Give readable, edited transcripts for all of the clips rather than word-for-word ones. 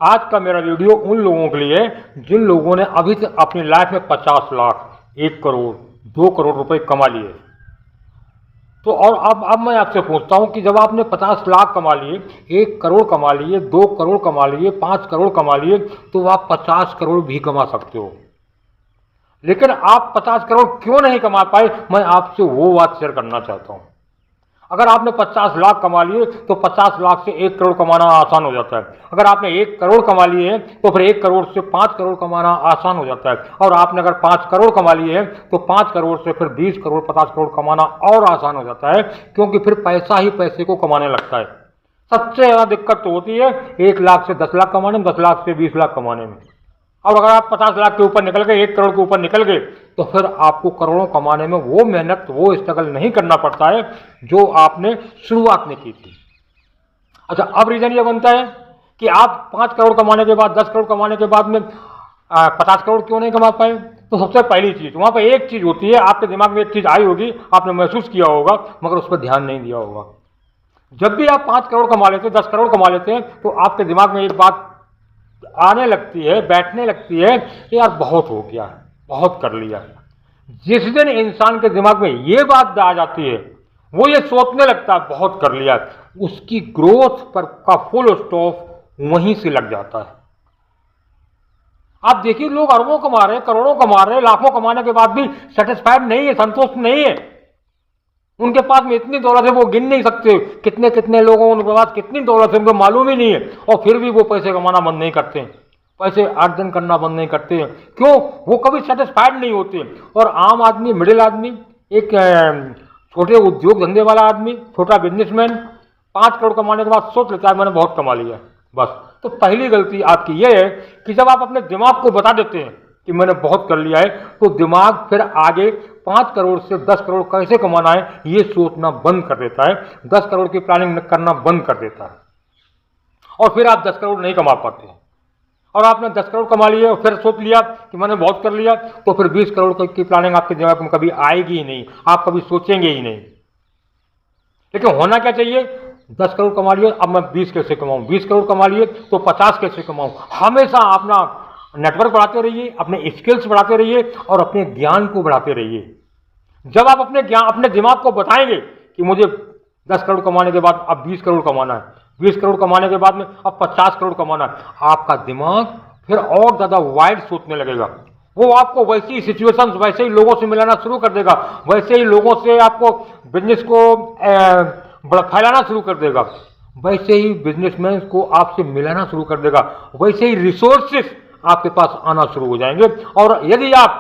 आज का मेरा वीडियो उन लोगों के लिए जिन लोगों ने अभी तक अपनी लाइफ में 50 लाख, 1 करोड़, 2 करोड़ रुपए कमा लिए। तो और अब मैं आपसे पूछता हूं कि जब आपने 50 लाख कमा लिए, 1 करोड़ कमा लिए, 2 करोड़ कमा लिए, 5 करोड़ कमा लिए, तो आप 50 करोड़ भी कमा सकते हो। लेकिन आप 50 करोड़ क्यों नहीं कमा पाए, मैं आपसे वो बात शेयर करना चाहता हूं। अगर आपने 50 लाख कमा लिए तो 50 लाख से 1 करोड़ कमाना आसान हो जाता है। अगर आपने 1 करोड़ कमा लिए हैं तो फिर 1 करोड़ से 5 करोड़ कमाना आसान हो जाता है। और आपने अगर 5 करोड़ कमा लिए हैं तो 5 करोड़ से फिर 20 करोड़, 50 करोड़ कमाना और आसान हो जाता है, क्योंकि फिर पैसा ही पैसे को कमाने लगता है। सबसे ज़्यादा दिक्कत तो होती है 1 लाख से 10 लाख कमाने में, 10 लाख से 20 लाख कमाने में। और अगर आप 50 लाख के ऊपर निकल गए, 1 करोड़ के ऊपर निकल गए, तो फिर आपको करोड़ों कमाने में वो मेहनत, वो स्ट्रगल नहीं करना पड़ता है जो आपने शुरुआत में की थी। अच्छा, अब रीजन ये बनता है कि आप 5 करोड़ कमाने के बाद, 10 करोड़ कमाने के बाद में 50 करोड़ क्यों नहीं कमा पाए। तो सबसे पहली चीज, वहां पर एक चीज होती है, आपके दिमाग में एक चीज आई होगी, आपने महसूस किया होगा, मगर उस पर ध्यान नहीं दिया होगा। जब भी आप 5 करोड़ कमा लेते हैं, 10 करोड़ कमा लेते हैं, तो आपके दिमाग में एक बात आने लगती है, बैठने लगती है कि यार बहुत हो गया, बहुत कर लिया। जिस दिन इंसान के दिमाग में ये बात आ जाती है, वो ये सोचने लगता है बहुत कर लिया, उसकी ग्रोथ पर का फुल स्टॉप वहीं से लग जाता है। आप देखिए, लोग अरबों कमा रहे हैं, करोड़ों कमा रहे हैं, लाखों कमाने के बाद भी सेटिस्फाइड नहीं है, संतुष्ट नहीं है। उनके पास में इतनी दौलत है वो गिन नहीं सकते, कितने कितने लोगों उनके पास कितनी दौलत है उनको मालूम ही नहीं है, और फिर भी वो पैसे कमाना बंद नहीं करते, पैसे अर्जन करना बंद नहीं करते। क्यों? वो कभी सेटिस्फाइड नहीं होते। और आम आदमी, मिडिल आदमी, एक छोटे उद्योग धंधे वाला आदमी, छोटा बिजनेसमैन 5 करोड़ कमाने के बाद सोच लेता है मैंने बहुत कमा लिया बस। तो पहली गलती आपकी यह है कि जब आप अपने दिमाग को बता देते हैं कि मैंने बहुत कर लिया है, तो दिमाग फिर आगे 5 करोड़ से 10 करोड़ कैसे कमाना है ये सोचना बंद कर देता है, 10 करोड़ की प्लानिंग करना बंद कर देता है, और फिर आप 10 करोड़ नहीं कमा पाते। और आपने 10 करोड़ कमा लिए और फिर सोच लिया कि मैंने बहुत कर लिया, तो फिर 20 करोड़ की प्लानिंग आपके दिमाग में कभी आएगी ही नहीं, आप कभी सोचेंगे ही नहीं। लेकिन होना क्या चाहिए, 10 करोड़ कमा लिए, अब मैं 20 कैसे कमाऊं, 20 करोड़ कमा लिए तो 50 कैसे कमाऊं। हमेशा अपना नेटवर्क बढ़ाते रहिए, अपने स्किल्स बढ़ाते रहिए और अपने ज्ञान को बढ़ाते रहिए। जब आप अपने दिमाग को बताएंगे कि मुझे 10 करोड़ कमाने के बाद अब 20 करोड़ कमाना है, 20 करोड़ कमाने के बाद में अब 50 करोड़ कमाना है, आपका दिमाग फिर और ज्यादा वाइड सोचने लगेगा। वो आपको वैसी सिचुएशंस, वैसे ही लोगों से मिलाना शुरू कर देगा, वैसे ही लोगों से आपको बिजनेस को फैलाना शुरू कर देगा, वैसे ही बिजनेसमैन को आपसे मिलाना शुरू कर देगा, वैसे ही रिसोर्सेस आपके पास आना शुरू हो जाएंगे। और यदि आप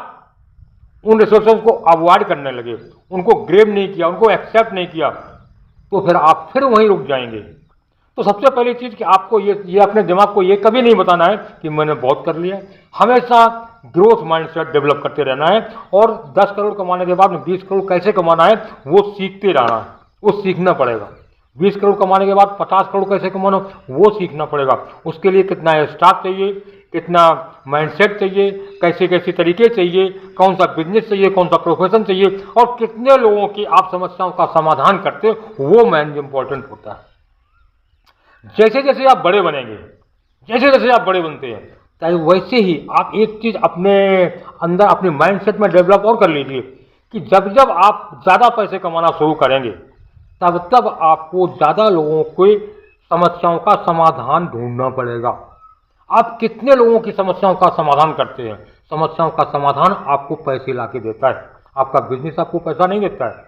उन रिसोर्सेस को अवॉइड करने लगे, उनको ग्रैब नहीं किया, उनको एक्सेप्ट नहीं किया, तो फिर आप फिर वहीं रुक जाएंगे। तो सबसे पहली चीज कि आपको ये अपने दिमाग को ये कभी नहीं बताना है कि मैंने बहुत कर लिया। हमेशा ग्रोथ माइंडसेट डेवलप करते रहना है, और 10 करोड़ कमाने के बाद में 20 करोड़ कैसे कमाना है वो सीखते रहना है, वो सीखना पड़ेगा। 20 करोड़ कमाने के बाद 50 करोड़ कैसे कमाना वो सीखना पड़ेगा। उसके लिए कितना स्टाफ चाहिए, कितना माइंडसेट चाहिए, कैसे कैसे तरीके चाहिए, कौन सा बिजनेस चाहिए, कौन सा प्रोफेशन चाहिए, और कितने लोगों की आप समस्याओं का समाधान करते हो, वो मेन इंपॉर्टेंट होता है। जैसे जैसे आप बड़े बनेंगे, जैसे जैसे आप बड़े बनते हैं, चाहे वैसे ही आप एक चीज अपने अंदर, अपने माइंडसेट में डेवलप और कर लीजिए कि जब जब आप ज़्यादा पैसे कमाना शुरू करेंगे, तब तब आपको ज़्यादा लोगों की समस्याओं का समाधान ढूंढना पड़ेगा। आप कितने लोगों की समस्याओं का समाधान करते हैं? समस्याओं का समाधान आपको पैसे ला के देता है। आपका बिजनेस आपको पैसा नहीं देता है,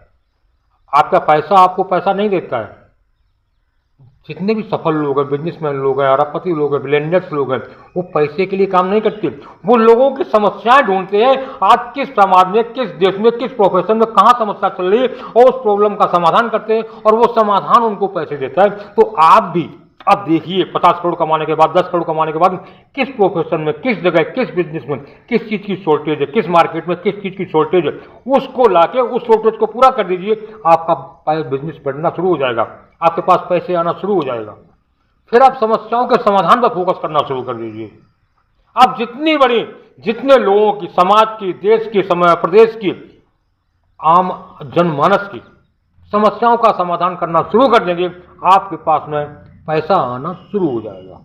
आपका पैसा आपको पैसा नहीं देता है। जितने भी सफल लोग हैं, बिजनेसमैन लोग हैं, अरबपति लोग हैं, बिलियनियर्स लोग हैं, वो पैसे के लिए काम नहीं करते, वो लोगों की समस्याएं ढूंढते हैं। आज किस समाज में, किस देश में, किस प्रोफेशन में कहाँ समस्या चल रही है, और उस प्रॉब्लम का समाधान करते हैं, और वो समाधान उनको पैसे देता है। तो आप भी अब देखिए, 50 करोड़ कमाने के बाद, 10 करोड़ कमाने के बाद किस प्रोफेशन में, किस जगह, किस बिजनेस में किस चीज़ की शॉर्टेज है, किस मार्केट में किस चीज़ की शॉर्टेज है, उसको लाके उस शॉर्टेज को पूरा कर दीजिए। आपका बिजनेस बढ़ना शुरू हो जाएगा, आपके पास पैसे आना शुरू हो जाएगा। फिर आप समस्याओं के समाधान पर फोकस करना शुरू कर दीजिए। आप जितने लोगों की, समाज की, देश की, प्रदेश की, आम जनमानस की समस्याओं का समाधान करना शुरू कर देंगे, आपके पास में पैसा आना शुरू हो जाएगा।